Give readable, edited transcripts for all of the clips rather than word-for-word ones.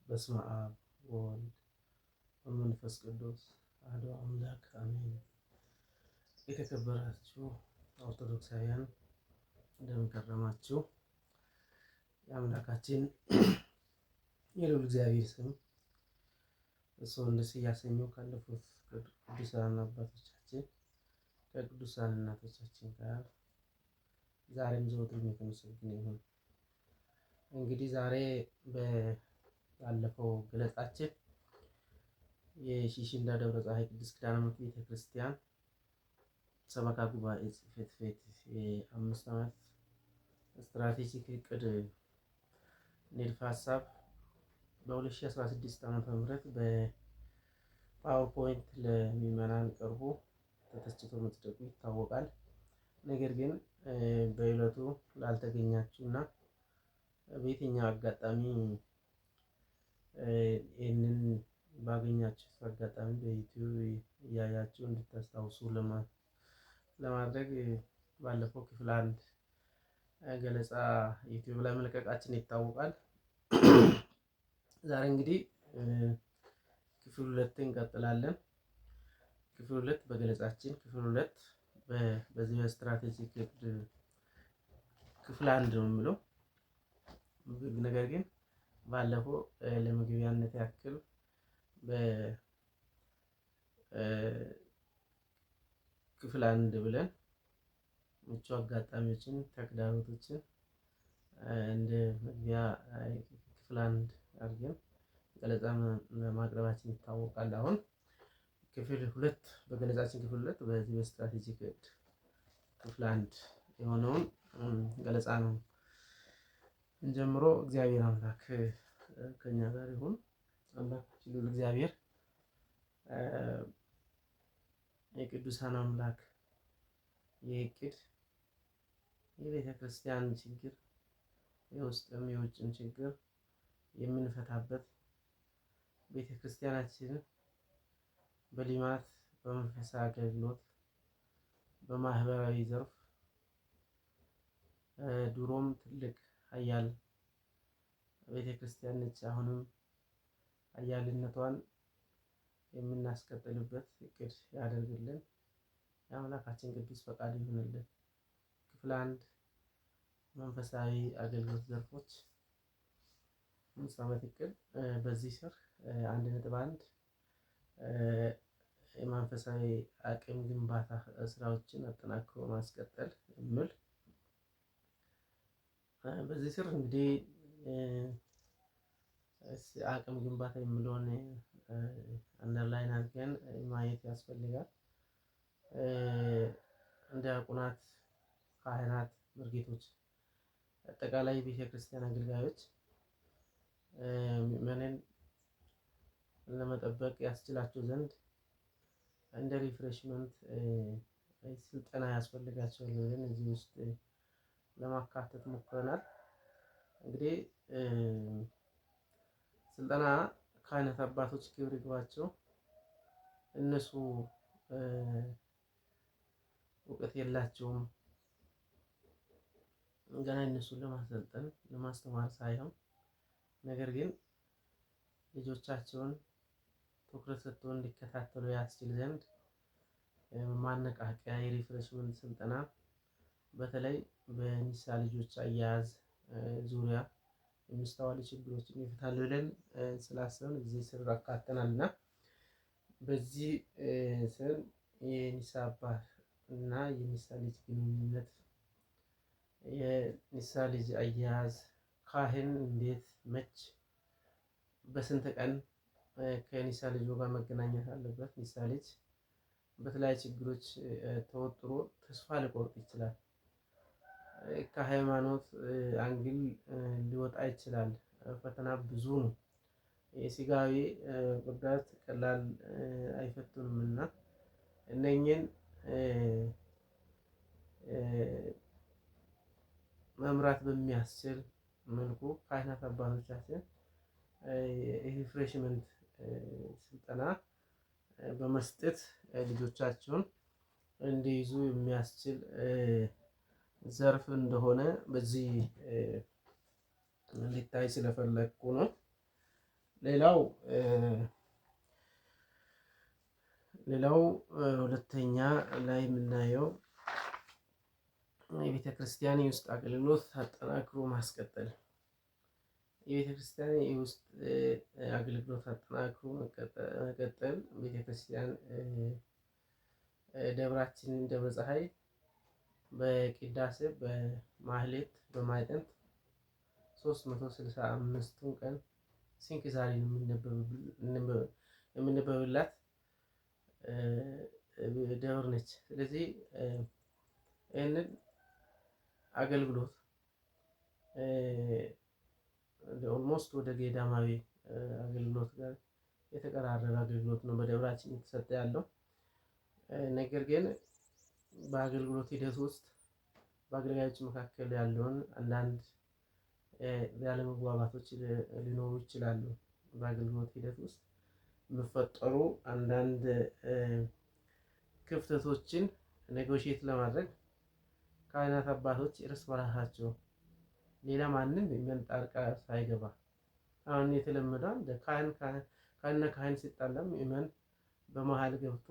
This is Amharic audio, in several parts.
በስመ አብ ወወልድ ወመንፈስ ቅዱስ አሐዱ አምላክ አሜን። የተከበራችሁ ኦርቶዶክሳውያን እንደምን ከረማችሁ? የአምላካችን የልዑል እግዚአብሔር ስም እሱን ደስ እያሰኘው ካለፉት ቅዱሳን አባቶቻችን ከቅዱሳን እናቶቻችን ጋር ዛሬም ዘወትርም የተመሰገነ ይሁን። እንግዲህ ዛሬ ባለፈው ገለጻችን የሺሽንዳ ደብረ ፀሐይ ቅድስት ኪዳነ ምሕረት ቤተክርስቲያን ሰበካ ጉባኤ ጽሕፈት ቤት የ5 ዓመት ስትራቴጂክ እቅድ ንድፈ ሀሳብ በ2016 ዓ.ም በፓወርፖይንት ለምዕመናን ቀርቦ ተተችቶ መጽደቁ ይታወቃል። ነገር ግን በዕለቱ ላልተገኛችሁ እና በየትኛው አጋጣሚ ይህንን ባገኛችሁት አጋጣሚ በዩቲዩብ እያያችሁ እንድታስታውሱ ለማድረግ ባለፈው ክፍል 1 ገለጻ ዩቲዩብ ላይ መልቀቃችን ይታወቃል። ዛሬ እንግዲህ ክፍል 2 እንቀጥላለን። ክፍል 2 በገለጻችን ክፍል 2 በዚህ ስትራቴጂክ ክፍል 1 ነው የሚለው። ነገር ግን ባለፈው ለመግቢያነት ያክል በክፍል 1 ብለን ምቹ አጋጣሚዎችን ተግዳሮቶችን እንደ መግቢያ ክፍል 1 አድርገን ገለጻ ማቅረባችን ይታወቃል። አሁን ክፍል 2 በገለጻችን ክፍል 2 በዚህ በስትራቴጂክ ክፍል 1 የሆነውን ገለጻ ነው እንጀምሮ። እግዚአብሔር አምላክ ከኛ ጋር ይሁን። አምላካችን ልዑል እግዚአብሔር የቅዱሳን አምላክ የእቅድ የቤተ ክርስቲያን ችግር የውስጥም የውጭም ችግር የምንፈታበት ቤተ ክርስቲያናችንን በልማት በመንፈሳዊ አገልግሎት በማህበራዊ ዘርፍ ድሮም ትልቅ ኃያል ቤተ ክርስቲያን ነች። አሁንም ኃያልነቷን የምናስቀጥልበት እቅድ ያደርግልን የአምላካችን ቅዱስ ፈቃድ ይሁንልን። ክፍል 1 መንፈሳዊ አገልግሎት ዘርፎች 5 ዓመት እቅድ። በዚህ ስር 1.1 የመንፈሳዊ አቅም ግንባታ ስራዎችን አጠናክሮ ማስቀጠል የሚል በዚህ ስር እንግዲህ አቅም ግንባታ የሚለውን አንደርላይን አድርገን ማየት ያስፈልጋል። እንደ ዲያቆናት፣ ካህናት፣ መርጌቶች አጠቃላይ ቤተክርስቲያን አገልጋዮች ምዕመናንን ለመጠበቅ ያስችላቸው ዘንድ እንደ ሪፍሬሽመንት ስልጠና ያስፈልጋቸዋል ብለን እዚህ ውስጥ ለማካተት ሞክረናል። እንግዲህ ስልጠና ካህናት አባቶች ክብር ይግባቸው፣ እነሱ እውቀት የላቸውም። ገና እነሱን ለማሰልጠን ለማስተማር ሳይሆን ነገር ግን ልጆቻቸውን ትኩረት ሰጥቶ እንዲከታተሉ ያስችል ዘንድ ማነቃቂያ የሪፍሬሽመንት ስልጠና በተለይ በንስሐ ልጆች አያያዝ ዙሪያ የሚስተዋሉ ችግሮችን ይፈታል ብለን ስላሰብን እዚህ ስር አካተናል እና በዚህ ስር የንስሐ አባት እና የንስሐ ልጅ ግንኙነት፣ የንስሐ ልጅ አያያዝ፣ ካህን እንዴት መች በስንት ቀን ከንስሐ ልጁ ጋር መገናኘት አለበት። ንስሐ ልጅ በተለያዩ ችግሮች ተወጥሮ ተስፋ ሊቆርጥ ይችላል። ከሃይማኖት አንግል ሊወጣ ይችላል። ፈተና ብዙ ነው። የስጋዊ ጉዳት ቀላል አይፈቱንም እና እነኚህን መምራት በሚያስችል መልኩ ካህናት አባቶቻችን ሪፍሬሽመንት ስልጠና በመስጠት ልጆቻቸውን እንዲይዙ የሚያስችል ዘርፍ እንደሆነ በዚህ እንዲታይ ስለፈለኩ ነው። ሌላው ሌላው ሁለተኛ ላይ የምናየው የቤተ ክርስቲያን የውስጥ አገልግሎት አጠናክሮ ማስቀጠል። የቤተ ክርስቲያን የውስጥ አገልግሎት አጠናክሮ መቀጠል ቤተ ክርስቲያን ደብራችንን ደብረ ፀሐይ በቅዳሴ በማህሌት በማዕጠንት 365ቱን ቀን ስንክሳር የምንነበብላት ደብር ነች። ስለዚህ ይህንን አገልግሎት ኦልሞስት ወደ ገዳማዊ አገልግሎት ጋር የተቀራረበ አገልግሎት ነው በደብራችን እየተሰጠ ያለው። ነገር ግን በአገልግሎት ሂደት ውስጥ በአገልጋዮች መካከል ያለውን አንዳንድ ያለመግባባቶች ሊኖሩ ይችላሉ። በአገልግሎት ሂደት ውስጥ የሚፈጠሩ አንዳንድ ክፍተቶችን ኔጎሽየት ለማድረግ ካህናት አባቶች እርስ በራሳቸው ሌላ ማንም ምዕመን ጣልቃ ሳይገባ አሁን የተለመደው እንደ ካህንና ካህን ሲጣላም ምዕመን በመሀል ገብቶ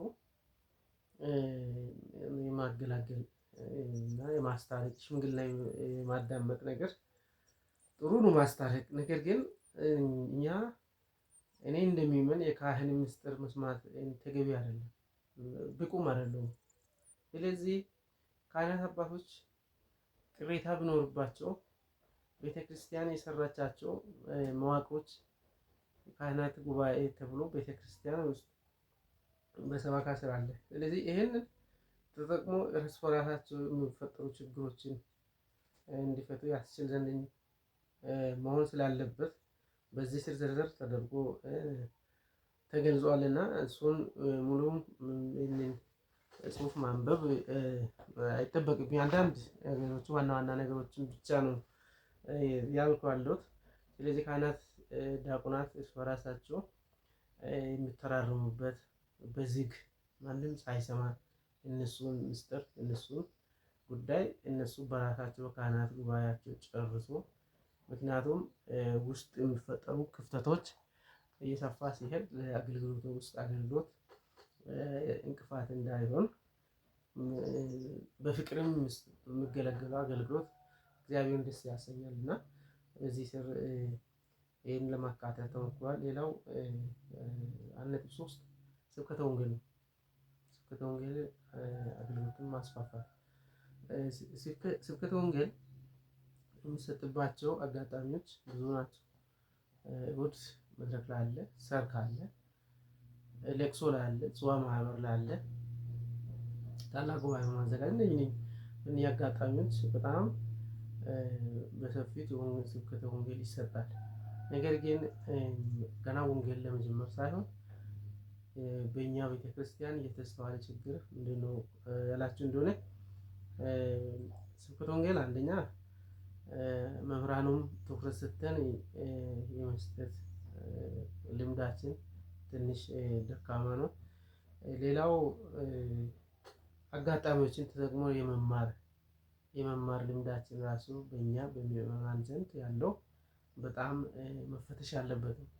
የማገላገል እና የማስታረቅ ሽምግልና የማዳመጥ ነገር ጥሩ ነው ማስታረቅ። ነገር ግን እኔ እንደሚመን የካህን ምስጢር መስማት ተገቢ አይደለም፣ ብቁም አይደለም። ስለዚህ ካህናት አባቶች ቅሬታ ቢኖርባቸው ቤተክርስቲያን የሰራቻቸው መዋቅሮች ካህናት ጉባኤ ተብሎ ቤተክርስቲያን ውስጥ በሰባካ ስራ አለ። ስለዚህ ይሄንን ተጠቅሞ እርስ በራሳቸው የሚፈጠሩ ችግሮችን እንዲፈቱ ያስችል ዘንድ መሆን ስላለበት በዚህ ስር ዝርዝር ተደርጎ ተገልጿልና እሱን ሙሉም ጽሁፍ ማንበብ አይጠበቅብኝ። አንዳንድ ነገሮች ዋና ዋና ነገሮችን ብቻ ነው ያልኳለሁት። ስለዚህ ካህናት ዲያቆናት እርስ በራሳቸው የሚተራረሙበት በዝግ ማንም ሳይሰማ እነሱን ምስጢር እነሱን ጉዳይ እነሱ በራሳቸው ካህናት ጉባኤያቸው ጨርሶ፣ ምክንያቱም ውስጥ የሚፈጠሩ ክፍተቶች እየሰፋ ሲሄድ ለአገልግሎቱ ውስጥ አገልግሎት እንቅፋት እንዳይሆን በፍቅርም የሚገለገለው አገልግሎት እግዚአብሔርን ደስ ያሰኛል እና በዚህ ስር ይህን ለማካተት ተሞክሯል። ሌላው 1.3 ስብከተ ወንጌል ነው። ስብከተ ወንጌል አገልግሎትን ማስፋፋት። ስብከተ ወንጌል የሚሰጥባቸው አጋጣሚዎች ብዙ ናቸው። እሑድ መድረክ ላይ አለ፣ ሰርክ አለ፣ ለቅሶ ላይ አለ፣ ጽዋ ማህበር ላይ አለ፣ ታላቅ ጉባኤ ማዘጋጀት እነዚህ አጋጣሚዎች በጣም በሰፊው ስብከተ ወንጌል ይሰጣል። ነገር ግን ገና ወንጌል ለመጀመር ሳይሆን በእኛ ቤተክርስቲያን የተስተዋለ ችግር ምንድነው ያላችሁ እንደሆነ ስብከተ ወንጌል አንደኛ መምህራኑም ትኩረት ሰጥተን የመስጠት ልምዳችን ትንሽ ደካማ ነው። ሌላው አጋጣሚዎችን ተጠቅሞ የመማር ልምዳችን ራሱ በእኛ በምዕመናን ዘንድ ያለው በጣም መፈተሽ አለበት ነው።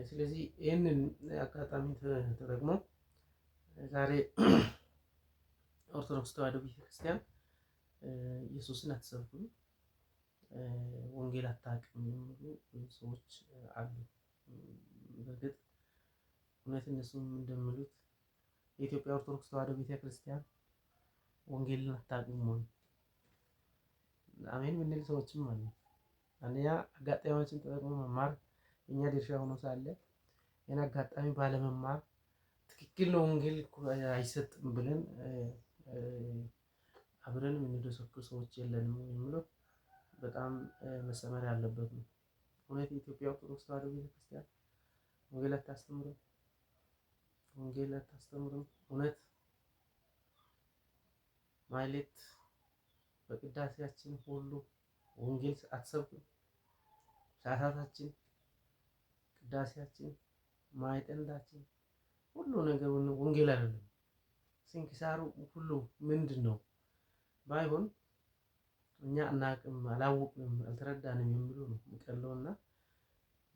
ስለዚህ ይህንን አጋጣሚ ተጠቅሞ ዛሬ ኦርቶዶክስ ተዋሕዶ ቤተክርስቲያን ኢየሱስን አትሰብኩም፣ ወንጌል አታውቅም የሚሉ ሰዎች አሉ። በእርግጥ እውነት እነሱም እንደሚሉት የኢትዮጵያ ኦርቶዶክስ ተዋሕዶ ቤተክርስቲያን ወንጌልን አታውቅም ሆነ አሜን የምንል ሰዎችም አሉ። አንደኛ አጋጣሚዎችን ተጠቅሞ መማር የኛ ድርሻ ሆኖ ሳለ ይህን አጋጣሚ ባለመማር ትክክል ነው ወንጌል አይሰጥም ብለን አብረን የምንደሰኩር ሰዎች የለንም የሚለው በጣም መሰመር ያለበት ነው። እውነት የኢትዮጵያ ኦርቶዶክስ ተዋሕዶ ቤተክርስቲያን ወንጌል አታስተምርም። እውነት ማህሌት በቅዳሴያችን ሁሉ ወንጌል አትሰብክም። ሰዓታታችን፣ ቅዳሴያችን፣ ማዕጠንታችን ሁሉ ነገር ወንጌል አይደለም። ስንክሳሩ ሁሉ ምንድን ነው ባይሆን እኛ አናውቅም፣ አላወቅንም፣ አልተረዳንም የሚሉ ነው የሚቀለውና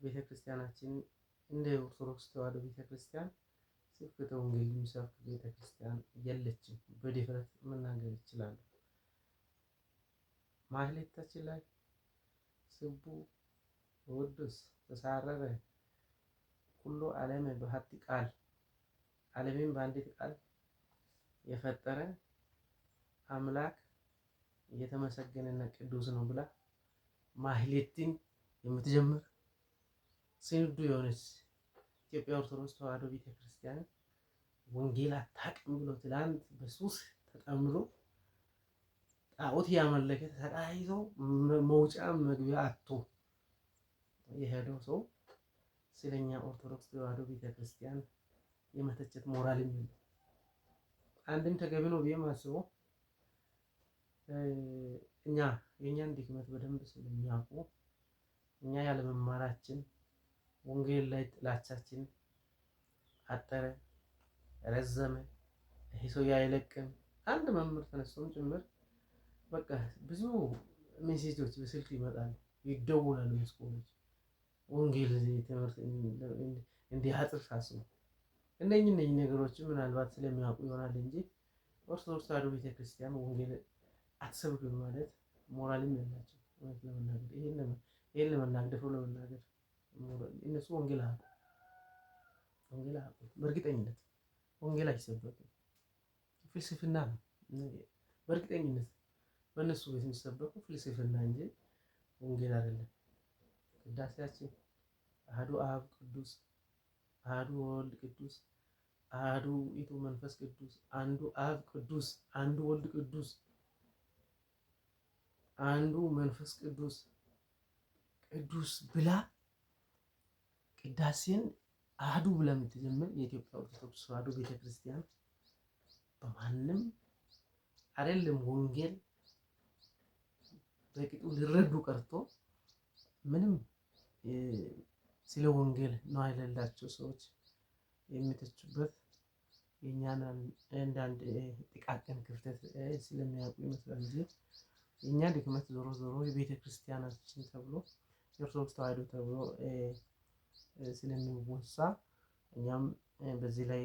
ቤተክርስቲያናችን እንደ ኦርቶዶክስ ተዋሕዶ ቤተክርስቲያን ስብከተ ወንጌል የሚሰብክ ቤተክርስቲያን የለችም። በድፍረት መናገር ይችላሉ። ማህሌታችን ላይ ስቡ ወድስ ተሳረረ ሁሉ ዓለም በሀቲ ቃል ዓለምን በአንዲት ቃል የፈጠረ አምላክ እየተመሰገነና ቅዱስ ነው ብላ ማህሌትን የምትጀምር ስንዱ የሆነች ኢትዮጵያ ኦርቶዶክስ ተዋሕዶ ቤተክርስቲያን ወንጌል አታውቅም ብሎ ትላንት በሱስ ተጠምዶ ጣዖት ያመለከ ተሰቃይቶ መውጫ መግቢያ አጥቶ የሄደው ሰው ስለኛ ኦርቶዶክስ ተዋሕዶ ቤተክርስቲያን የመተቸት ሞራል የለም። አንድም ተገቢ ነው ብዬ ማስበው እኛ የኛን ድክመት በደንብ ስለሚያውቁ እኛ ያለመማራችን ወንጌል ላይ ጥላቻችን አጠረ ረዘመ። ይሄ ሰው አይለቅም። አንድ መምህር ተነስቶም ጭምር በቃ ብዙ ሜሴጆች በስልክ ይመጣሉ፣ ይደውላሉ። መስኮቶች ወንጌል ትምህርት እንዲያጥር ሳስቡ እነኚህ ነገሮችን ምናልባት ስለሚያውቁ ይሆናል እንጂ ኦርቶዶክስ ተዋሕዶ ቤተክርስቲያን ወንጌል አትሰብክም ማለት ሞራልም የላቸው። እውነት ለመናገር ይሄን ለመናገር ደፍሮ ለመናገር እነሱ ወንጌል በእርግጠኝነት ወንጌል አይሰበክም። ፍልስፍና ነው። በእርግጠኝነት በእነሱ ቤት የሚሰበኩ ፍልስፍና እንጂ ወንጌል አይደለም። ቅዳሴያችን አሐዱ አብ ቅዱስ፣ አሐዱ ወልድ ቅዱስ፣ አሐዱ ውእቱ መንፈስ ቅዱስ፣ አንዱ አብ ቅዱስ፣ አንዱ ወልድ ቅዱስ፣ አንዱ መንፈስ ቅዱስ ቅዱስ ብላ ቅዳሴን አሐዱ ብላ የምትጀምር የኢትዮጵያ ኦርቶዶክስ ተዋሕዶ ቤተክርስቲያን በማንም አይደለም ወንጌል በቅጡ ሊረዱ ቀርቶ ምንም ስለ ወንጌል ነው የሌላቸው ሰዎች የሚተቹበት የኛን አንዳንድ ጥቃቅን ክፍተት ስለሚያውቁ ይመስላል እንጂ የኛ ድክመት ዞሮ ዞሮ የቤተ ክርስቲያናችን ተብሎ የኦርቶዶክስ ተዋሕዶ ተብሎ ስለሚወሳ እኛም በዚህ ላይ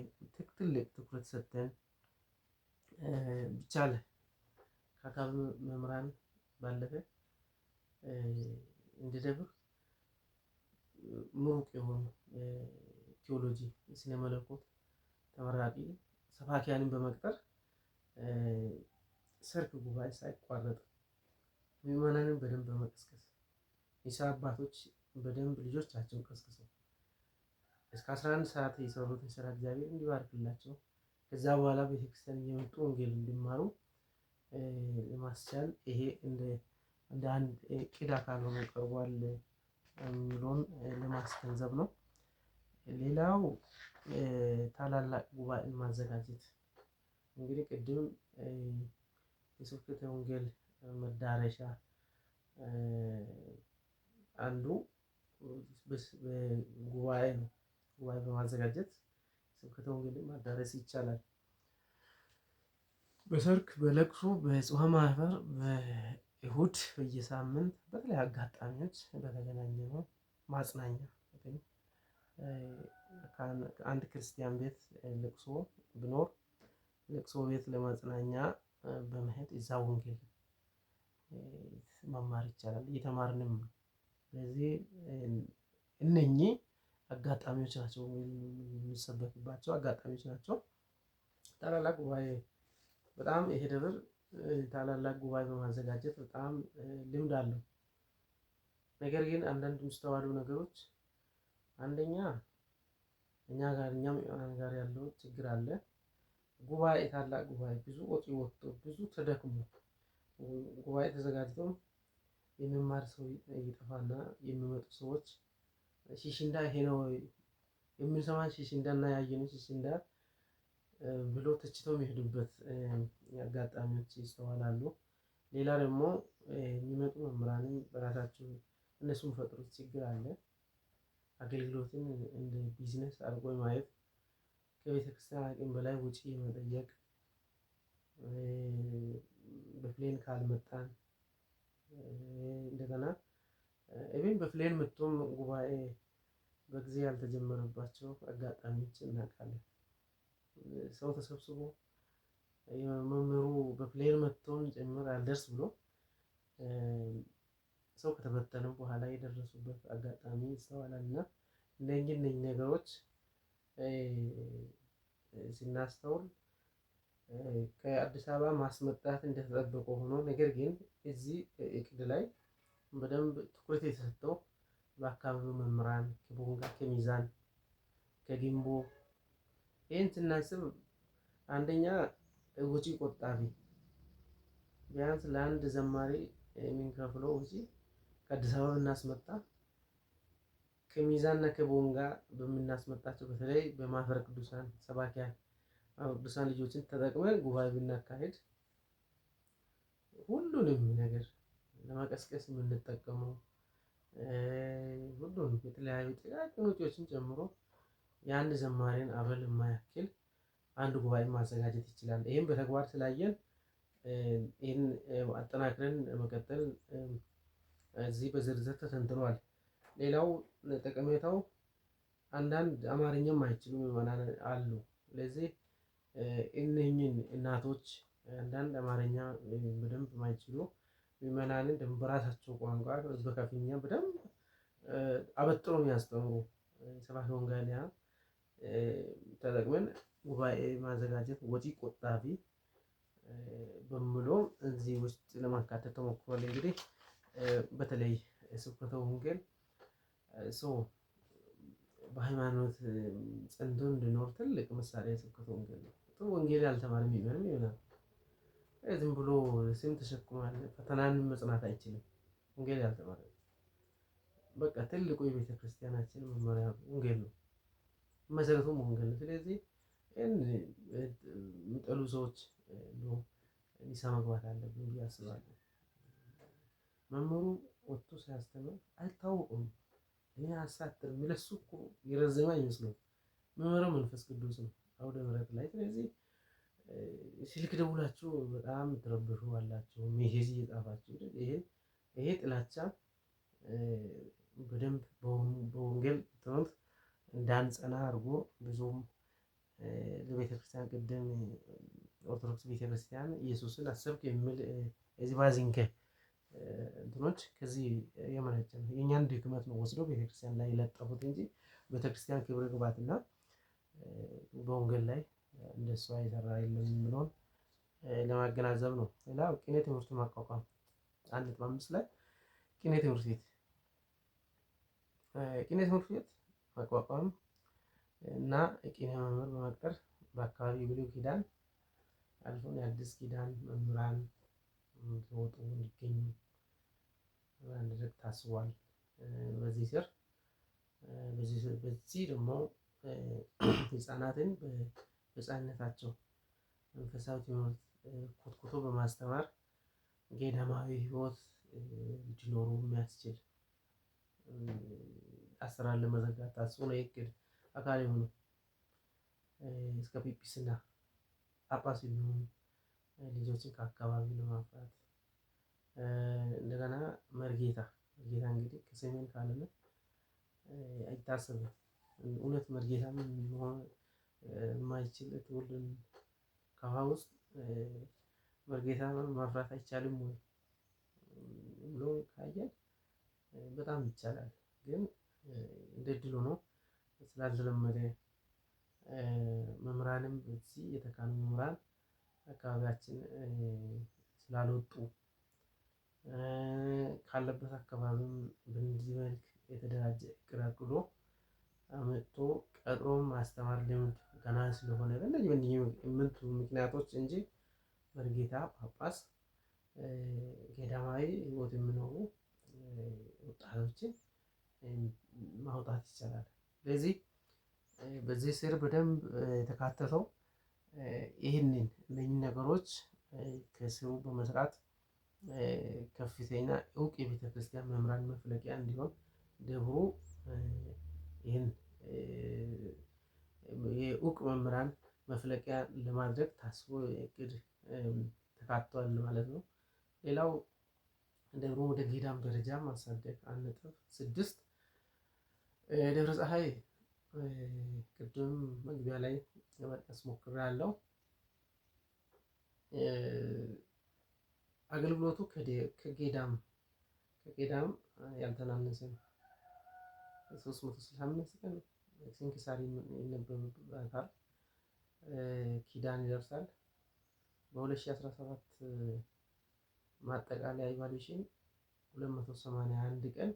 ትልቅ ትኩረት ሰጥተን ቢቻል ከአካባቢ መምህራን ባለፈ እንደ ደብር ምሩቅ የሆኑ ቴዎሎጂ ስነ መለኮት ተመራቂ ሰባኪያንን በመቅጠር ሰርክ ጉባኤ ሳይቋረጥ ምዕመናንን በደንብ በመቀስቀስ የሰው አባቶች በደንብ ልጆቻቸውን ቀስቅሰው እስከ 11 ሰዓት የሰሩትን ስራ እግዚአብሔር እንዲባርክላቸው ከዛ በኋላ ቤተክርስቲያን እየመጡ ወንጌል እንዲማሩ ለማስቻል ይሄ እንደ አንድ ዕቅድ አካል ሆኖ ቀርቧል የሚለውን ለማስገንዘብ ነው። ሌላው ታላላቅ ጉባኤን ማዘጋጀት እንግዲህ ቅድም የስብከተ ወንጌል መዳረሻ አንዱ ጉባኤ ነው። ጉባኤ በማዘጋጀት ስብከተ ወንጌልን ማዳረስ ይቻላል። በሰርክ፣ በለቅሶ፣ በጽዋ ማህበር፣ በእሁድ፣ በየሳምንት በተለያዩ አጋጣሚዎች በተገናኘነው ማጽናኛ አንድ ክርስቲያን ቤት ለቅሶ ቢኖር ለቅሶ ቤት ለማጽናኛ በመሄድ እዛ ወንጌል መማር ይቻላል። እየተማርንም ነው። ስለዚህ እነኚህ አጋጣሚዎች ናቸው፣ የሚሰበክባቸው አጋጣሚዎች ናቸው። ታላላቅ ጉባኤ በጣም ይሄ ደብር ታላላቅ ጉባኤ በማዘጋጀት በጣም ልምድ አለው። ነገር ግን አንዳንድ የሚስተዋሉ ነገሮች አንደኛ እኛም ጋር ያለው ችግር አለ። ጉባኤ ታላቅ ጉባኤ ብዙ ወጪ ወጥቶ ብዙ ተደክሞ ጉባኤ ተዘጋጅቶ የሚማር ሰው ይጠፋና የሚመጡ ሰዎች ሽሽንዳ ይሄ ነው የምንሰማን ሽሽንዳና ያየነው ሽሽንዳ ብሎ ተችተው የሚሄዱበት አጋጣሚዎች ይስተዋላሉ። ሌላ ደግሞ የሚመጡ መምህራንም በራሳቸው እነሱ የሚፈጥሩት ችግር አለ። አገልግሎትን እንደ ቢዝነስ አድርጎ ማየት፣ ከቤተክርስቲያን አቅም በላይ ውጪ መጠየቅ፣ በፕሌን ካልመጣን እንደገና ኢቭን በፕሌን መጥቶም ጉባኤ በጊዜ ያልተጀመረባቸው አጋጣሚዎች እናውቃለን። ሰው ተሰብስቦ መምህሩ በፕሌን መጥቶን ጭምር አልደርስ ብሎ ሰው ከተበተነ በኋላ የደረሱበት አጋጣሚ ይስተዋላል። እና እነኚህ ነገሮች ስናስተውል ከአዲስ አበባ ማስመጣት እንደተጠበቀ ሆኖ ነገር ግን እዚህ እቅድ ላይ በደንብ ትኩረት የተሰጠው በአካባቢው መምህራን ከቦንጋ፣ ከሚዛን፣ ከጊምቦ ይህን ስናስብ አንደኛ ወጪ ቆጣቢ ቢያንስ ለአንድ ዘማሪ የምንከፍለው ወጪ ከአዲስ አበባ ብናስመጣ ከሚዛንና ከቦንጋ በምናስመጣቸው በተለይ በማህበረ ቅዱሳን ሰባኪያን ቅዱሳን ልጆችን ተጠቅመን ጉባኤ ብናካሄድ ሁሉንም ነገር ለመቀስቀስ የምንጠቀመው ሁሉንም የተለያዩ ጥቃቅን ወጪዎችን ጨምሮ የአንድ ዘማሪን አበል የማያክል አንድ ጉባኤ ማዘጋጀት ይችላል። ይህም በተግባር ስላየን ይህን አጠናክረን መቀጠል እዚህ በዝርዝር ተተንትኗል። ሌላው ጠቀሜታው አንዳንድ አማርኛም አይችሉ ምዕመናን አሉ። ስለዚህ እነኝን እናቶች አንዳንድ አማርኛ በደንብ ማይችሉ ምዕመናንን ደግሞ በራሳቸው ቋንቋ በከፊኛ በደንብ አበጥሮ የሚያስተምሩ ሰባኪ ወንጌላውያን ተጠቅመን ጉባኤ ማዘጋጀት ወጪ ቆጣቢ በሚለው እዚህ ውስጥ ለማካተት ተሞክሯል። እንግዲህ በተለይ ስብከተ ወንጌል ሰው በሃይማኖት ጸንቶ እንዲኖር ትልቅ መሳሪያ ስብከተ ወንጌል ነው። ጥሩ ወንጌል ያልተማረ የሚገርም ይሆናል። ዝም ብሎ ስም ተሸክሟል፣ ፈተናን መጽናት አይችልም። ወንጌል ያልተማረ በቃ ትልቁ የቤተ ክርስቲያናችን መመሪያ ወንጌል ነው፣ መሰረቱም ወንጌል ነው። ስለዚህ የሚጠሉ ሰዎች ንስሐ መግባት አለብን ብዬ አስባለሁ። መምህሩ ወጥቶ ሲያስተምር አይታወቁም። እኔ አሳትር የሚለሱ እኮ የረዘመ አይመስለው መምህሩ መንፈስ ቅዱስ ነው አውደ ምሕረት ላይ። ስለዚህ ስልክ ደውላችሁ በጣም ትረብሹ አላችሁ፣ ሜሴጅ እየጻፋችሁ ይሄ ጥላቻ በደንብ በወንጌል ትምህርት እንዳንጸና አድርጎ ብዙም ለቤተክርስቲያን ቅድም ኦርቶዶክስ ቤተክርስቲያን ኢየሱስን አሰብክ የሚል እዚህ ባዚንከ እንትኖች ከዚህ የመነጨ ነው። የእኛን ድክመት ነው ወስዶ ቤተክርስቲያን ላይ የለጠፉት እንጂ ቤተክርስቲያን ክብረ ግባትና በወንጌል ላይ እንደሷ የሰራ የለም የሚለውን ለማገናዘብ ነው። ሌላ ቅኔ ትምህርት ማቋቋም 1.5 ላይ ቅኔ ትምህርት ቤት ማቋቋም እና ቅኔ መምህር በመቅጠር በአካባቢ ብሉይ ኪዳን አልፎም የአዲስ ኪዳን መምህራን ሊወጡ እንዲገኙ ማድረግ ታስቧል። በዚህ ስር በዚህ ደግሞ ህፃናትን በህፃንነታቸው መንፈሳዊ ትምህርት ኮትኩቶ በማስተማር ገዳማዊ ህይወት እንዲኖሩ የሚያስችል አሰራር ለመዘርጋት ታስቦ ነው። የእቅድ አካል የሆኑ እስከ ፒፒስና ጳጳስ የሚሆኑ ልጆችን ከአካባቢ ለማፍራት እንደገና መርጌታ እንግዲህ ከሰሜን ካልሆነ አይታሰብም። እውነት መርጌታ ምን መሆን የማይችል ትውልድን ከውሃ ውስጥ መርጌታ ማፍራት አይቻልም ወይ ብሎ ካየን በጣም ይቻላል። ግን እንደ እድል ሆኖ ስላልተለመደ መምህራንም በዚህ የተካኑ መምህራን አካባቢያችን ስላልወጡ ካለበት አካባቢም በእንዲህ መልክ የተደራጀ እቅድ አቅዶ አመጥቶ ቀጥሮም ማስተማር ልምድ ገና ስለሆነ በእነዚህ ምክንያቶች እንጂ መርጌታ፣ ጳጳስ፣ ገዳማዊ ህይወት የሚኖሩ ወጣቶችን ማውጣት ይቻላል። ስለዚህ በዚህ ስር በደንብ የተካተተው እነኚህ ነገሮች ከስሩ በመስራት ከፍተኛ እውቅ የቤተ ክርስቲያን መምህራን መፍለቂያ እንዲሆን ደብሩ ይህን የእውቅ መምህራን መፍለቂያ ለማድረግ ታስቦ እቅድ ተካቷል ማለት ነው። ሌላው ደብሩ ወደ ገዳም ደረጃ ማሳደግ 1.6 ደብረ ፀሐይ ቅድም መግቢያ ላይ ለመጥቀስ ሞክሬያለሁ። አገልግሎቱ ከጌዳም ያልተናነሰ ነው። 365 ቀን ስንክሳር ይነበብበታል፣ ኪዳን ይደርሳል። በ2017 ማጠቃለያ ኢቫሉዌሽን 281 ቀን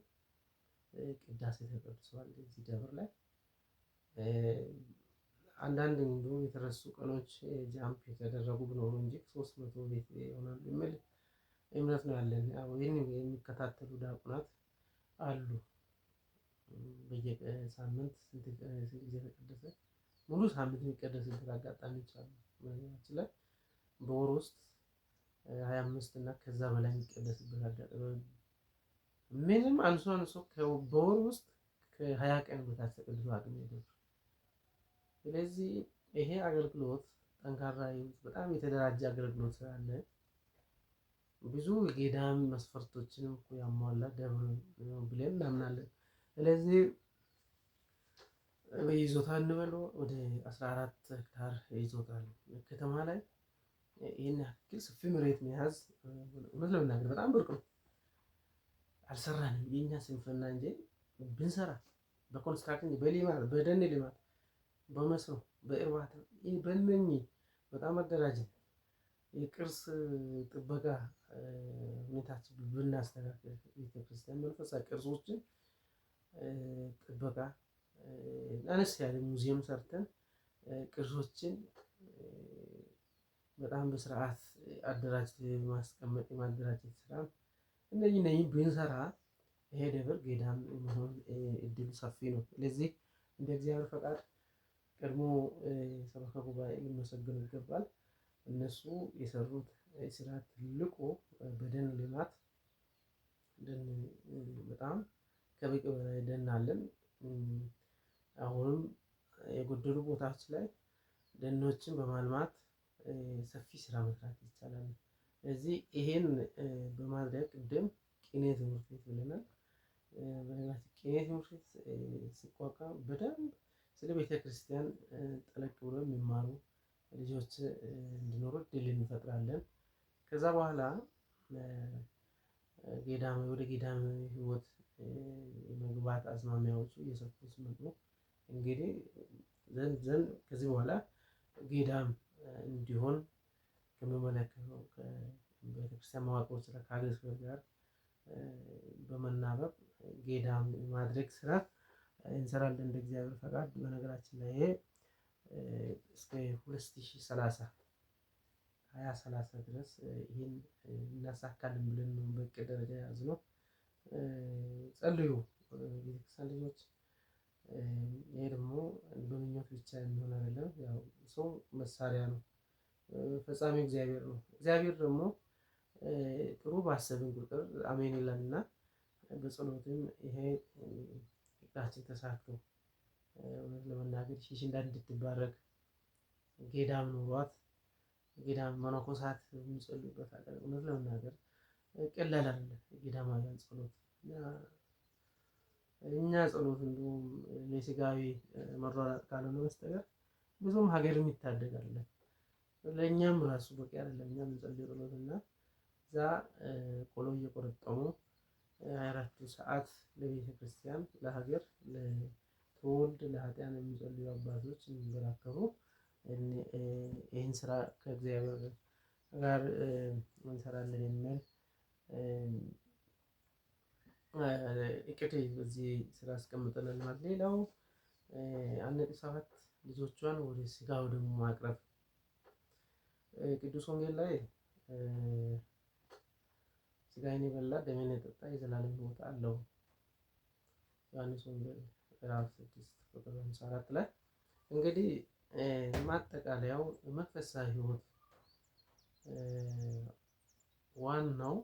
ቅዳሴ ተቀድሷል እዚህ ደብር ላይ። አንዳንድ እንዲሁ የተረሱ ቀኖች ጃምፕ የተደረጉ ቢኖሩ እንጂ 300 ቤት ይሆናል የሚል እምነት ነው ያለን። ይህን የሚከታተሉ ዲያቆናት አሉ። በየሳምንት ስንት ጊዜ ተቀደሰ? ሙሉ ሳምንት የሚቀደስበት አጋጣሚዎች አሉ። በነገራችን ላይ በወር ውስጥ 25 እና ከዛ በላይ የሚቀደስበት አጋጣሚ ምንም አንሶ በወር ውስጥ ከ20 ቀን በታች ተቀድሶ አቅም የለም። ስለዚህ ይሄ አገልግሎት ጠንካራ በጣም የተደራጀ አገልግሎት ስላለ ብዙ የገዳም መስፈርቶችንም እኮ ያሟላ ደብር ብለን እናምናለን። ስለዚህ ይዞታ እንበለው ወደ 14 ሄክታር ይዞታል ከተማ ላይ ይህን ያክል ሰፊ መሬት መያዝ እውነት ለመናገር በጣም ብርቅ ነው። አልሰራንም፣ የኛ ስንፍና እንጂ ብንሰራ በኮንስትራክሽን በልማት በደን ልማት በመስኖ በእርባታ በእነኚህ በጣም አደራጀን የቅርስ ጥበቃ ሁኔታችን ብናስተካክል ቤተክርስቲያን መንፈሳዊ ቅርሶችን ጥበቃ አነስ ያለ ሙዚየም ሰርተን ቅርሶችን በጣም በስርዓት አደራጅቶ ማስቀመጥ የማደራጀት ስራ እነኚህ ብንሰራ ይሄ ደብር ገዳም መሆን እድሉ ሰፊ ነው። ስለዚህ እንደ እግዚአብሔር ፈቃድ ቀድሞ ሰበካ ጉባኤ ሊመሰገኑ ይገባል። እነሱ የሰሩት ስራ ትልቁ በደን ልማት ደን በጣም ከበቂ በላይ ደን አለን። አሁንም የጎደሉ ቦታዎች ላይ ደኖችን በማልማት ሰፊ ስራ መስራት ይቻላል። ስለዚህ ይሄን በማድረግ ቅድም ቅኔ ትምህርት ቤት ብለናል። ቅኔ ትምህርት ቤት ሲቋቋም በደንብ ስለ ቤተክርስቲያን ጠለቅ ብሎ የሚማሩ ልጆች እንዲኖሩ እድል እንፈጥራለን። ከዛ በኋላ ወደ ገዳም ህይወት የመግባት አዝማሚያዎቹ እየሰፉ ሲመጡ እንግዲህ ዘንድ ከዚህ በኋላ ገዳም እንዲሆን ከመመለከተው ከቤተክርስቲያን መዋቅሮች ከሀገረ ጋር በመናበብ ገዳም ማድረግ ስራ እንሰራለን እንደ እግዚአብሔር ፈቃድ። በነገራችን ላይ ይሄ እስከ 2030 ድረስ ይህን እናሳካለን ብለን ነው በእቅድ ደረጃ የያዝነው። ጸልዩ ቤተክርስቲያን ልጆች። ይሄ ደግሞ በምኞት ብቻ የሚሆን አይደለም። ያው ሰው መሳሪያ ነው፣ ፈጻሚው እግዚአብሔር ነው። እግዚአብሔር ደግሞ ጥሩ ባሰብን ቁጥር አሜን ይላልና በጸሎትም ይሄ እቅዳችን ተሳክቶ እውነት ለመናገር ሺሽ እንድትባረክ ገዳም ኑሯት ገዳም መነኮሳት የሚጸልዩበት አለ። እውነት ለመናገር ቀላል አይደለም የገዳማውያን ጸሎት። እኛ ጸሎት እንደውም ለስጋዊ መሯሯጥ ካልሆነ በስተቀር ብዙም ሀገርም ይታደጋል። ለእኛም ራሱ በቂ አይደለም። እኛ የምንጸልየው ጸሎት እና እዛ ቆሎ እየቆረጠሙ 24 ሰዓት ለቤተ ክርስቲያን፣ ለሀገር፣ ለትውልድ፣ ለኃጢያን የሚጸልዩ አባቶች የሚንገራከሩ ይህን ስራ ከእግዚአብሔር ጋር እንሰራለን የሚል እቅድ በዚህ ስራ አስቀምጠናል ማለት። ሌላው 1.7 ልጆቿን ወደ ስጋው ደግሞ ማቅረብ ቅዱስ ወንጌል ላይ ስጋዬን የበላ ደሜን የጠጣ የዘላለም ሕይወት አለው። ዮሐንስ ወንጌል ምዕራፍ 6 ቁጥር 54 ላይ እንግዲህ ማጠቃለያው መንፈሳዊ ሕይወት ዋናው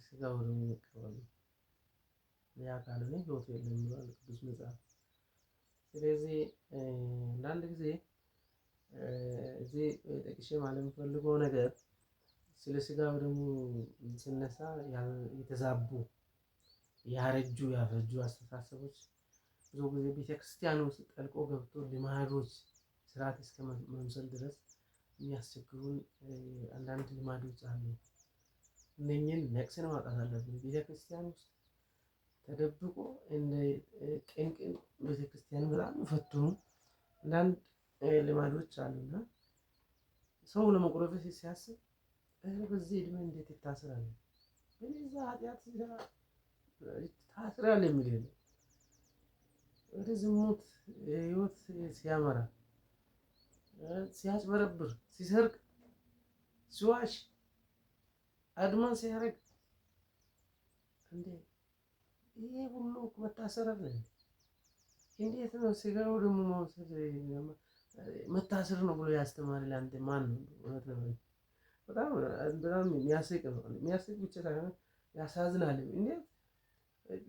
ስጋው ደግሞ መቀበል ነው። ያ ካልሆነ ሕይወት የለም ይላል ቅዱስ መጽሐፍ። ስለዚህ አንዳንድ ጊዜ እዚህ ጠቅሼ ማለት የምፈልገው ነገር ስለ ስጋው ደግሞ ስነሳ የተዛቡ ያረጁ አስተሳሰቦች ብዙ ጊዜ ቤተክርስቲያን ውስጥ ጠልቆ ገብቶ ልማዶች ስርዓት እስከ መምሰል ድረስ የሚያስቸግሩን አንዳንድ ልማዶች አሉ። እነኝን ነቅሰን ማውጣት አለብን። ቤተክርስቲያን ውስጥ ተደብቆ እንደ ቅንቅን ቤተክርስቲያን በጣም ፈትኑ አንዳንድ ልማዶች አሉና ሰው ለመቁረብ ሲያስብ በዚህ እድሜ እንዴት ይታሰራል? በዛ ኃጢአት ታስራል የሚል የለም። ወደ ዝሙት ህይወት ሲያመራ፣ ሲያጭበረብር፣ ሲሰርቅ፣ ሲዋሽ፣ አድማ ሲያደርግ እንዴ ይሄ ሁሉ መታሰር አለ። እንዴት ነው ስጋው ደግሞ መውሰድ መታሰር ነው ብሎ ያስተማረ ለአንተ ማን ነው? እውነት ነው። በጣም የሚያስቅ ነው። የሚያስቅ ብቻ ሳይሆን ያሳዝናል። እንዴት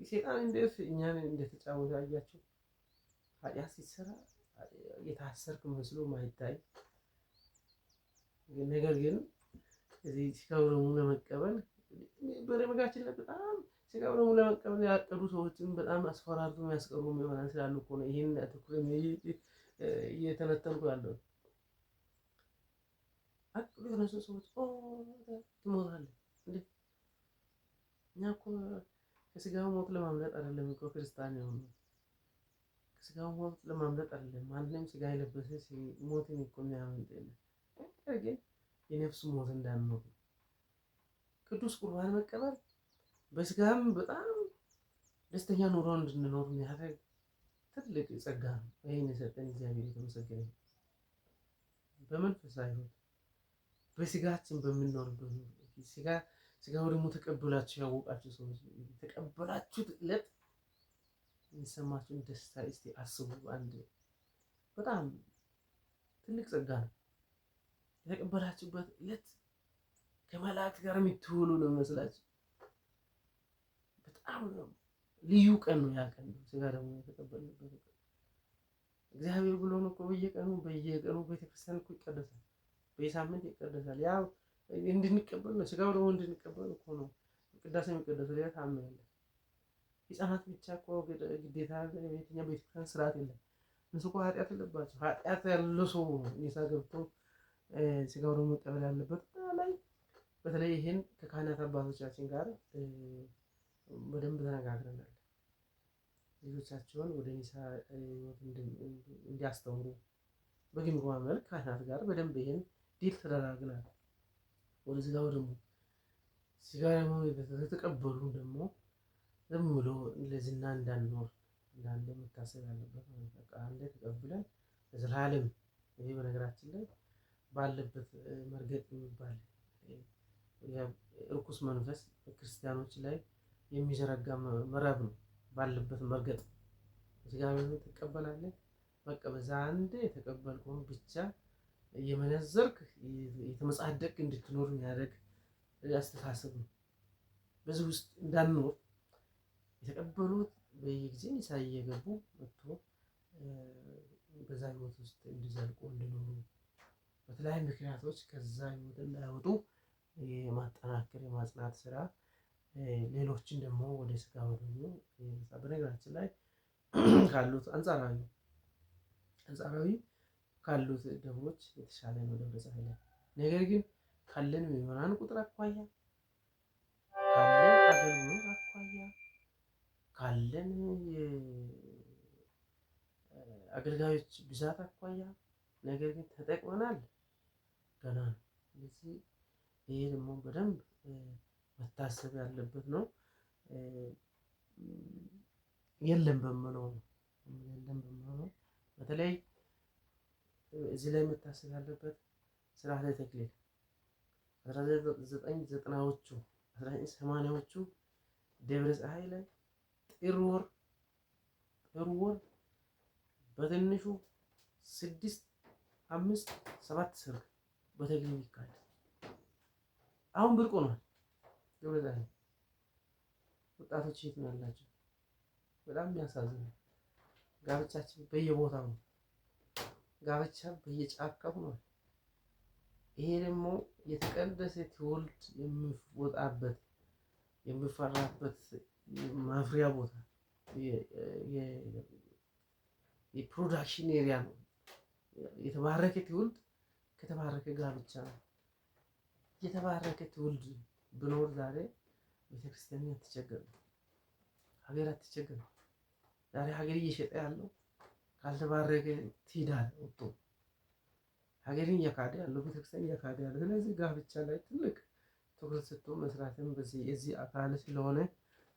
ሴጣን እንዴት እኛን እንደተጫወተ አያችሁ። ኃጢአት ሲሰራ የታሰርክ መስሎ ማይታይ ነገር ግን እዚህ ስጋው ደግሞ ለመቀበል በረመጋችን ላይ በጣም ስጋው ደግሞ ለመቀበል ያቀዱ ሰዎችን በጣም አስፈራርቶ የሚያስቀሩ ይሆናል ስላሉ እኮ ነው ይሄን አትኩረን እየተነተንኩ ያለው። አቅዱ የሆነ ሰዎች ትሞታለህ እንዴ? እኛ እኮ ከስጋው ሞት ለማምለጥ አይደለም እኮ ክርስቲያን የሆነው። ከስጋው ሞት ለማምለጥ አይደለም። ማንም ስጋ የለበሰ ሞትን እኮ የሚያመልጥ የለም። ነገር ግን የነፍስ ሞት እንዳንሞት ቅዱስ ቁርባን መቀበል በስጋም በጣም ደስተኛ ኑሮ እንድንኖር የሚያደርግ ትልቅ ጸጋ ነው። ይህን የሰጠን እግዚአብሔር የተመሰገነ። በመንፈሳዊ ሕይወት በስጋችን በምንኖርበት ስጋው ደግሞ ተቀበላችሁ ያወቃችሁ ሰዎች የተቀበላችሁት ዕለት የሚሰማችሁን ደስታ እስቲ አስቡ። አንድ በጣም ትልቅ ጸጋ ነው። የተቀበላችሁበት ዕለት ከመላእክት ጋር የምትውሉ ነው የሚመስላችሁ። በጣም ልዩ ቀን ነው ያ ቀን። ስጋ ደግሞ የተቀበልንበት እግዚአብሔር ብሎ ነው እኮ በየቀኑ ቤተክርስቲያን እኮ ይቀደሳል። በየሳምንት ይቀደሳል። ያው እንድንቀበል ነው። ስጋው ደግሞ እንድንቀበል እኮ ነው ቅዳሴ የሚቀደሰው። ሌላ ታምር የለም። ህፃናት ብቻ እኮ ግዴታ የትኛው ቤተክርስቲያን ስርዓት የለም። እነሱ እኮ ኃጢአት የለባቸው። ኃጢአት ያለው ሰው ኒሳ ገብቶ ስጋው ደግሞ መቀበል ያለበት ላይ በተለይ ይሄን ከካህናት አባቶቻችን ጋር በደንብ ተነጋግረናል። ልጆቻቸውን ወደ ኒሳ እንዲያስተምሩ በግምገማ መልክ ካህናት ጋር በደንብ ይሄን ዲል ተደራግናል። ወደ ስጋው ደግሞ ስጋ ደግሞ የተቀበሉ ደግሞ ዝም ብሎ ለዝና እንዳንኖር እንዳንደ መታሰብ ያለበት ነው። በቃ አንዴ ተቀብለን ለዘላለም ይሄ በነገራችን ላይ ባለበት መርገጥ የሚባል እርኩስ መንፈስ ክርስቲያኖች ላይ የሚዘረጋ መረብ ነው። ባለበት መርገጥ እግዚአብሔርን ትቀበላለህ። በቃ በዛ አንዴ የተቀበልከውን ብቻ እየመነዘርክ የተመጻደቅ እንድትኖር የሚያደርግ አስተሳሰብ ነው። በዚህ ውስጥ እንዳንኖር የተቀበሉት በየጊዜ ኒሳ እየገቡ መጥቶ በዛ ህይወት ውስጥ እንዲዘልቁ እንዲኖሩ በተለያዩ ምክንያቶች ከዛ ህይወት እንዳይወጡ የማጠናከር የማጽናት ስራ፣ ሌሎችን ደግሞ ወደ ስጋ ወደሙ በነገራችን ላይ ካሉት አንጻራዊ ካሉት ደብሮች የተሻለ ነው ደብረ ፀሐይ ላይ። ነገር ግን ካለን ምዕመናን ቁጥር አኳያ ካለን አገልግሎት አኳያ ካለን አገልጋዮች ብዛት አኳያ ነገር ግን ተጠቅመናል ገና ነው። ስለዚህ ይሄ ደግሞ በደንብ መታሰብ ያለበት ነው። የለም በምለው በተለይ እዚህ ላይ መታሰብ ያለበት ስርዓተ ተክሊል 1990ዎቹ 1980ዎቹ ደብረ ፀሐይ ላይ ጥር ወር በትንሹ 6፣ 5፣ 7 ሰርግ በተክሊል ይካሄዳል። አሁን ብርቅ ሆኗል። ደብረ ፀሐይ ወጣቶች የት ነው ያላቸው? በጣም የሚያሳዝን ጋብቻችን በየቦታው ነው። ጋብቻ በየጫካው ነው። ይሄ ደግሞ የተቀደሰ ትውልድ የሚወጣበት የሚፈራበት ማፍሪያ ቦታ የፕሮዳክሽን ኤሪያ ነው። የተባረከ ትውልድ ከተባረከ ጋብቻ ነው። የተባረከ ትውልድ ብኖር ዛሬ ቤተክርስቲያን አትቸገርም፣ ሀገር አትቸገርም። ዛሬ ሀገር እየሸጠ ያለው ካልተባረከ ትሄዳል ወጥቶ ሀገርን እያካደ ያለው ቤተክርስቲያን እያካደ ያለው። ስለዚህ ጋብቻ ላይ ትልቅ ትኩረት ሰጥቶ መስራትም የዚህ አካል ስለሆነ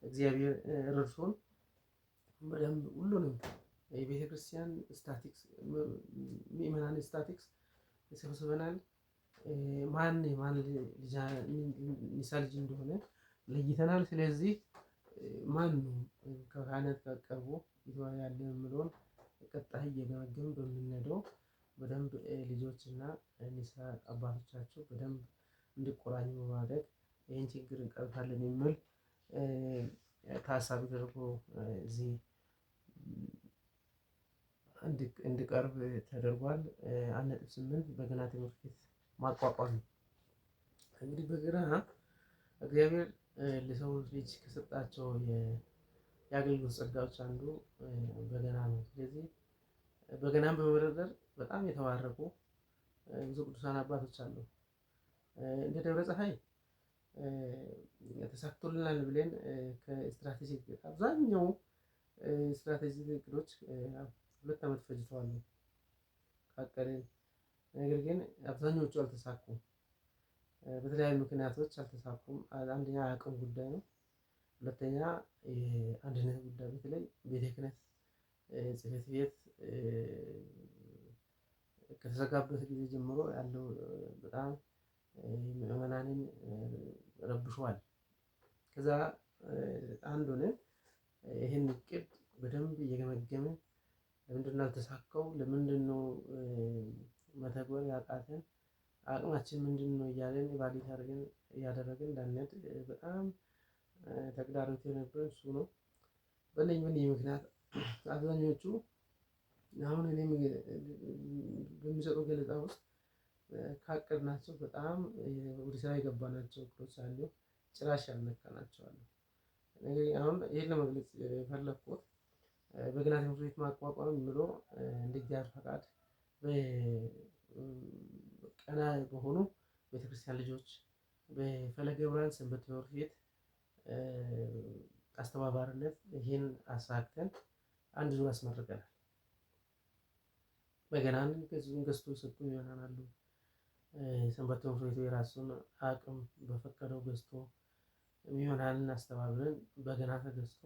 እግዚአብሔር ረድቶን በደንብ ሁሉንም የቤተክርስቲያን ስታቲክስ ምእመናን ስታቲክስ ሰብስበናል። ማን ኒሳ ልጅ እንደሆነ ለይተናል። ስለዚህ ማን ነው ከካህናት ጋር ቀርቦ ያለ የምለውን ቀጣይ እየገመገምን በምንሄደው በደንብ ልጆችና ኒሳ አባቶቻቸው በደንብ እንዲቆራኙ በማድረግ ይህን ችግር እንቀርፋለን የሚል ታሳቢ ተደርጎ እዚህ እንዲቀርብ ተደርጓል። 1.8 በገና ትምህርት ቤት ማቋቋም ነው። እንግዲህ በገና እግዚአብሔር ለሰው ልጅ ከሰጣቸው የአገልግሎት ጸጋዎች አንዱ በገና ነው። ስለዚህ በገናን በመደርደር በጣም የተባረኩ ብዙ ቅዱሳን አባቶች አሉ። እንደ ደብረ ፀሐይ ተሳክቶልናል ብለን ከስትራቴጂክ አብዛኛው ስትራቴጂክ እቅዶች 2 ዓመት ፈጅተዋል ካቀድን። ነገር ግን አብዛኞቹ አልተሳኩም። በተለያዩ ምክንያቶች አልተሳኩም። አንደኛ የአቅም ጉዳይ ነው። ሁለተኛ የአንድነት ጉዳይ። በተለይ ቤተ ክህነት ጽሕፈት ቤት ከተዘጋበት ጊዜ ጀምሮ ያለው በጣም ምዕመናንን ረብሿል። ከዛ አንድ ሆነ ይህን እቅድ በደንብ እየገመገምን ለምንድን ነው ያልተሳካው? ለምንድን ነው መተግበር ያቃተን? አቅማችን ምንድን ነው እያለን ኢቫሉዌት አድርገን እያደረግን እንዳንሄድ በጣም ተግዳሮት የነበረ እሱ ነው። በእነኚህ ምክንያት አብዛኞቹ አሁን እኔም በሚሰጠው ገለጻ ውስጥ ካቀድናቸው በጣም ወደ ስራ የገባናቸው እቅዶች አሉ፣ ጭራሽ ያልነካናቸው አሉ። አሁን ይሄን ለመግለጽ የፈለኩት በገና ትምህርት ቤት ማቋቋም ብሎ እንደ እግዚአብሔር ፈቃድ ቀና በሆኑ ቤተክርስቲያን ልጆች በፈለገ ብርሃን ሰንበት ትምህርት ቤት አስተባባሪነት ይህን አሳክተን አንድ ዙር አስመርቀናል። በገናን ገዝቶ የሰጡ ምዕመናን አሉ። ሰንበት ትምህርት ቤቱ የራሱን አቅም በፈቀደው ገዝቶ ምዕመናንን አስተባብረን በገና ተገዝቶ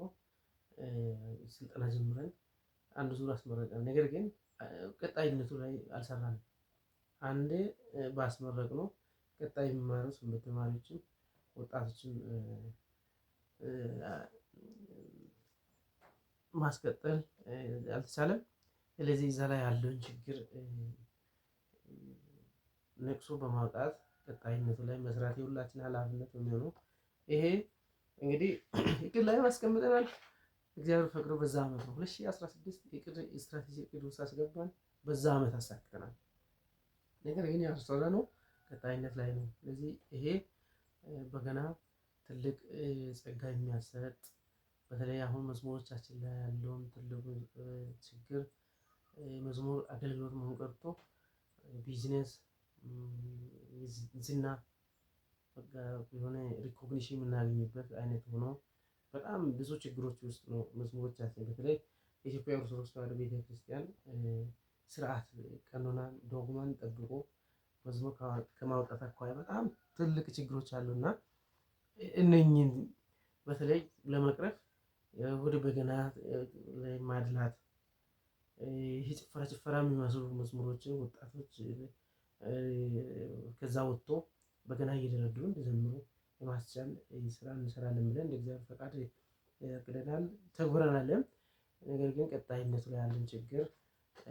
ስልጠና ጀምረን አንድ ዙር አስመረቀን። ነገር ግን ቀጣይነቱ ላይ አልሰራንም። አንዴ ባስመረቅነው ቀጣይ የሚማሩ ሰንበት ተማሪዎችን ወጣቶችን ማስቀጠል አልተቻለም። ስለዚህ እዛ ላይ ያለውን ችግር ነቅሶ በማውጣት ቀጣይነቱ ላይ መስራት የሁላችን ኃላፊነት የሚሆነው ይሄ እንግዲህ እቅድ ላይ አስቀምጠናል። እግዚአብሔር ፈቅዶ በዛ ዓመት ነው 2016 እቅድ ስትራቴጂ እቅድ ውስጥ አስገባን። በዛ ዓመት አሳክተናል። ነገር ግን ያልሰራነው ቀጣይነት ላይ ነው። ስለዚህ ይሄ በገና ትልቅ ጸጋ የሚያሰጥ በተለይ አሁን መዝሙሮቻችን ላይ ያለውን ትልቁ ችግር መዝሙር አገልግሎት መሆን ቀርቶ ቢዝነስ ዝና የሆነ ሪኮግኒሽን የምናገኝበት አይነት ሆኖ በጣም ብዙ ችግሮች ውስጥ ነው መዝሙሮቻችን። በተለይ የኢትዮጵያ ኦርቶዶክስ ተዋሕዶ ቤተክርስቲያን ስርዓት፣ ቀኖናን፣ ዶግማን ጠብቆ መዝሙር ከማውጣት አኳያ በጣም ትልቅ ችግሮች አሉና እነኝን በተለይ ለመቅረፍ ወደ በገና ላይ ማድላት ይሄ ጭፈራ የሚመስሉ መዝሙሮችን ወጣቶች ከዛ ወጥቶ በገና እየደረደሩ እንዲዘምሩ የማስቻል ስራ እንሰራለን ብለን እንደ እግዚአብሔር ፈቃድ ያቅደናል፣ ተግብረናልም። ነገር ግን ቀጣይነቱ ላይ ያለን ችግር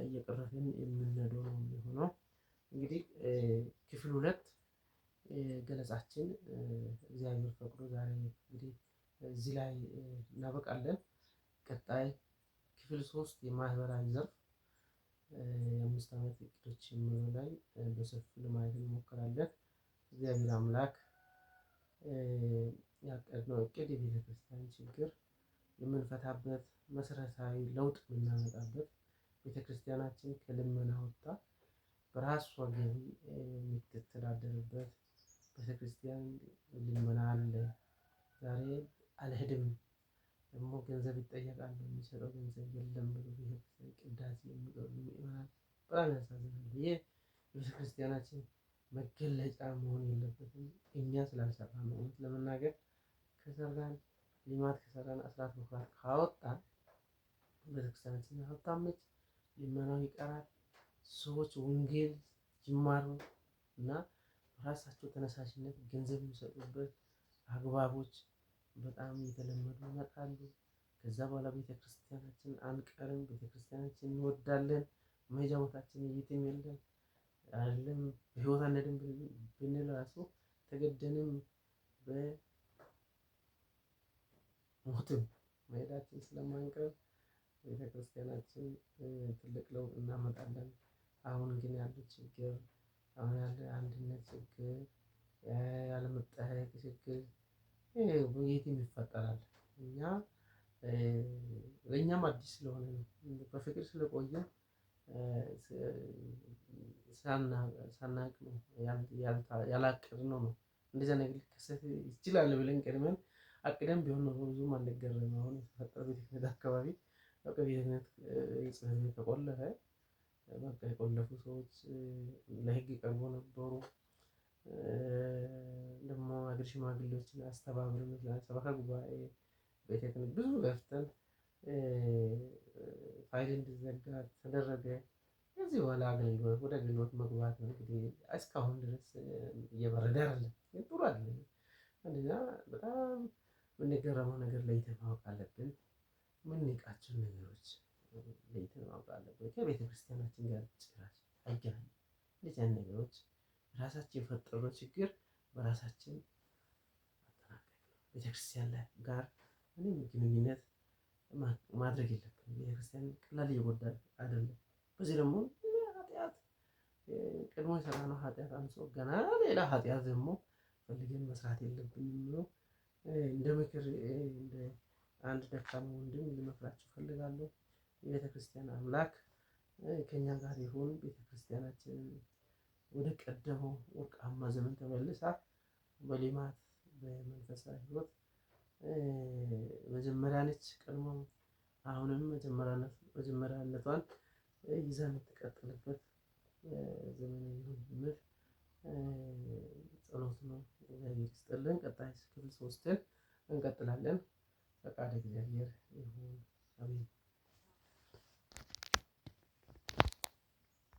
እየቀረፍን የምንሄደው ነው የሚሆነው። እንግዲህ ክፍል 2 ገለጻችን እግዚአብሔር ፈቅዶ ዛሬ እንግዲህ እዚህ ላይ እናበቃለን። ቀጣይ ክፍል 3 የማህበራዊ ዘርፍ የ5 ዓመት እቅዶች የሚለው ላይ በሰፊው ለማየት እንሞክራለን። እግዚአብሔር አምላክ ያቀድነው እቅድ የቤተክርስቲያን ችግር የምንፈታበት መሰረታዊ ለውጥ የምናመጣበት ቤተክርስቲያናችን ከልመና ወጥታ በራሷ ገቢ የምትተዳደርበት ቤተክርስቲያን ልመና አለ። ዛሬ አልሄድም ደግሞ ገንዘብ ይጠየቃል የሚሰጠው ገንዘብ የለም ብሎ ቤተክርስቲያን ቅዳሴ የሚገቡ ምዕመናን በጣም ያሳዝናል። ይህ የቤተክርስቲያናችን መገለጫ መሆን የለበትም። እኛ ስላልሰራን ነው። እውነት ለመናገር ከሰራን ልማት ከሰራን አስራት በኩራት ካወጣን ቤተክርስቲያናችን ሀብታም ነች። ልመናው ይቀራል። ሰዎች ወንጌል ይማሩ እና ራሳቸው ተነሳሽነት ገንዘብ የሚሰጡበት አግባቦች በጣም እየተለመዱ ይመጣሉ። ከዛ በኋላ ቤተክርስቲያናችን አንቀርም። ቤተክርስቲያናችን እንወዳለን። መሄጃ ቦታችን የትም የለም አይደለም በህይወት አንሄድም ብንል ራሱ ተገደንም በሞትም መሄዳችን ስለማንቀር ቤተክርስቲያናችን ትልቅ ለውጥ እናመጣለን። አሁን ግን ያለው ችግር አሁን ያለ አንድነት ችግር ያለመጠያየቅ ችግር የትም ይፈጠራል። እኛ ለእኛም አዲስ ስለሆነ ነው። በፍቅር ስለቆየን ሳናቅ ነው ያላቀድነው ነው። እንደዛ ነገር ሊከሰት ይችላል ብለን ቀድመን አቅደን ቢሆን ነው ብዙም አንገረምም። አሁን የተፈጠረው ቤተ ክህነት አካባቢ በቃ ቤተ ክህነት ጽሕፈት ቤት ተቆለፈ። በቃ የቆለፉ ሰዎች ለህግ ቀርቦ ነበሩ። ደግሞ ሀገር ሽማግሌዎችን አስተባብረን ሰበካ ጉባኤ ቤተ ክህነት ብዙ ገፍተን ፋይል እንዲዘጋ ተደረገ። ከዚህ በኋላ አገልግሎት ወደ አገልግሎት መግባት ነው። እንግዲህ እስካሁን ድረስ እየበረደ አይደለም፣ ግን ጥሩ አይደለም። አንደኛ በጣም የምንገረመው ነገር ለይተን ማወቅ አለብን። የምንንቃቸው ነገሮች ለይተን ማወቅ አለብን። ከቤተ ክርስቲያናችን ጋር ጭራሽ አይገናኝም። እንደዚህ አይነት ነገሮች ራሳችን የፈጠረው ችግር በራሳችን ማጠናቀቅ ነው። ቤተክርስቲያን ላይ ጋር ምንም ግንኙነት ማድረግ የለብንም። ቤተክርስቲያን ቀላል እየጎዳን አይደለም። በዚህ ደግሞ ኃጢአት ቀድሞ የሰራነው ኃጢአት አንሶ ገና ሌላ ኃጢአት ደግሞ ፈልገን መስራት የለብንም ነው። እንደ ምክር እንደ አንድ ደካማ ወንድም ልመክራችሁ እፈልጋለሁ። የቤተክርስቲያን አምላክ ከእኛ ጋር ይሁን። ቤተክርስቲያናችንን ወደ ቀደመው ወርቃማ ዘመን ተመልሳ በልማት በመንፈሳዊ ሕይወት መጀመሪያ ነች። ቀድሞም አሁንም መጀመሪያነቷን ይዛ የምትቀጥልበት ዘመን ይሁን የሚል ጸሎት ነው። እግዚአብሔር ይስጥልን። ቀጣይ ክፍል 3ን እንቀጥላለን። ፈቃደ እግዚአብሔር ይሁን።